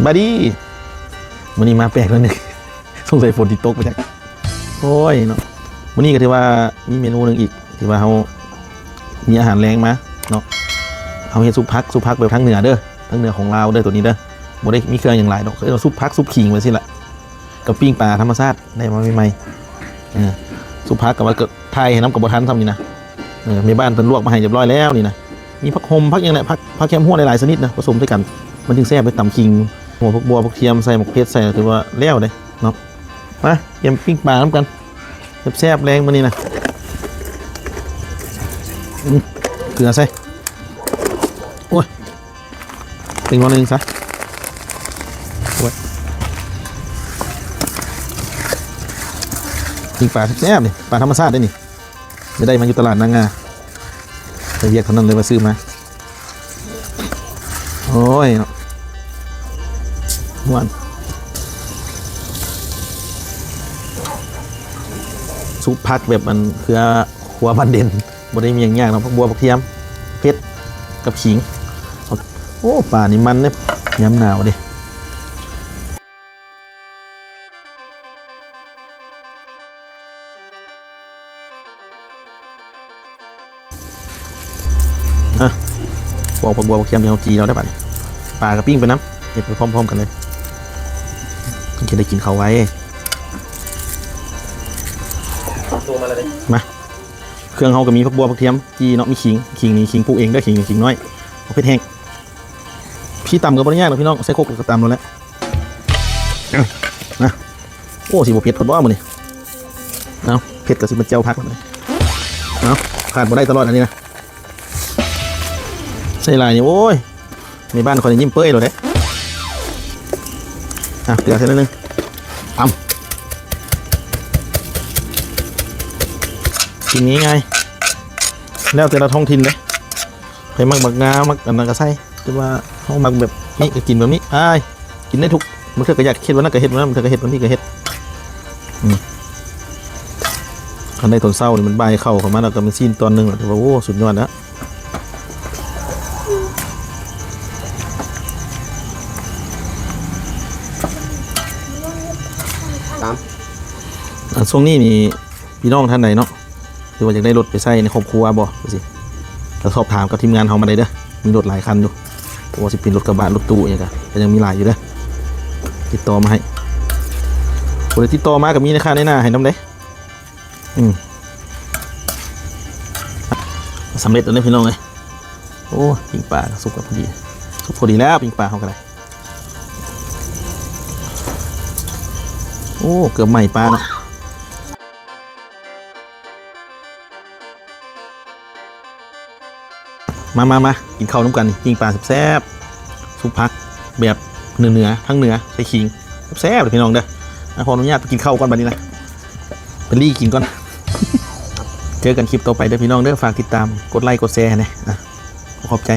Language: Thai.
สบายดีวันนี้มาแปลกแล้วนึงสงสัยฝนที่ตกไปจากโอ้ยเนาะวันนี้ก็ถือว่ามีเมนูหนึ่งอีกที่ว่าเขามีอาหารแรงมาเนาะเขาเห็นซุปพักแบบทั้งเหนือเด้อทั้งเหนือของเราเด้อตัวนี้เด้อบ่ได้มีเครื่องอย่างไรดอกเอาซุปพักซุปขิงไว้สิละกับปิ้งปลาธรรมชาติได้มาใหม่ๆซุปพักกับว่าเกิดไทยน้ำกับบะทันทำนี่นะมีบ้านเป็นลวกมาให้เรียบร้อยแล้วนี่นะมีผักหอมผักอย่างไรผักแคมหัวหลายๆชนิดนะผสมด้วยกันมันจึงแซ่บไปตำคิงหัวพวกบัวพวกเทียมใส่หมกเพชรใส่ถือว่าเลี้ยวเลยเนาะมาเตรียมปิ้งปลาน้ำกันแซ่บแรงมานี่นะเกลือใส่โอ้ยเป็นวันหนึ่งซะปิ้งปลาแซ่บนี่ปลาธรรมชาติได้นี่ไม่ได้มาอยู่ตลาดนางงาไปเรียกคนนั้นเลยมาซื้อมาโอ้ยหวานซุปผักแบบมันคือหัวบันเด่นบ่ได้มีอย่างยากเนาะผักบัวผักเทียมเพชรกับขิงโอ้ป่านี่มันเนี่ยย้ำหนาวดิบอกผักบัวผักเทียมที่เราจีเราได้ป่ะปลากระปิ้งไปน้ำเห็ดไปพร้อมๆกันเลยจะได้กินเขาไว้มาเครื่องเขาก็มีผักบัวผักเทียมจีเนาะมีขิงนี่ขิงปลูกเองได้ขิงน้อยเอาเพชรแห้งพี่ตำกับบริยากเนาะพี่น้องใส่โคกก็ตำแล้วแหละนะโอ้สิบเพชรพอดบ้ามันนี่เอาเพชรกับสิบเจ้าพักเลยเอาขาดบ่ได้ตลอดอันนี้นะใส่ลายนี่โอ้ยในบ้านคนยิ้มเปื่อยเลยเกลือใส่นิดนึงกินงี้ไงแล้วแต่ละท้องถิ่นเลยใครมักบักงามักอันนั้นก็ใส่แต่ว่าเขามักแบบนี้ก็กินแบบนี้กินได้ทุกมันเธอก็อยากเห็ดวันนั้นก็เห็ดวันนั้นมันเธอก็เห็ดวันนี้ก็เห็ดอันในตอนเศร้านี่มันใบเข้าของมันแล้วก็มันซีนตอนนึงแต่ว่าโอ้สุดยอดนะช่วงนี้นี่พี่น้องท่านไหนเนาะคือว่าอยากได้รถไปใส่ในครอบครัวบ่สิแล้วสอบถามกับทีมงานเขามาได้เด้อมีรถหลายคันอยู่ตัวสิเป็นรถกระบะรถตู้อย่างเงี้ยก็ยังมีหลายอยู่เด้อติดต่อมาให้คนติดต่อมากับมีในค่าในหน้าให้น้ำเด้สำเร็จแล้วเนี่ยพี่น้องเลยโอ้ปิ้งปลาสุกกับพอดีสุกพอดีแล้วปิ้งปลาเขากันเลยโอ้เกือบใหม่ปลาเนาะมากินข้าวน้ำกันปิ้งปลาแซ่บซุปผักแบบเนื้อทั้งเนื้อใส่ขิงแซ่บเลยพี่น้องเด้อขออนุญาตไปกินข้าวก่อนบัดนี้นะไปรีกินก่อน เจอกันคลิปต่อไปเด้อพี่น้องเด้อฝากติดตามกดไลค์กดแชร์นะขอบใจ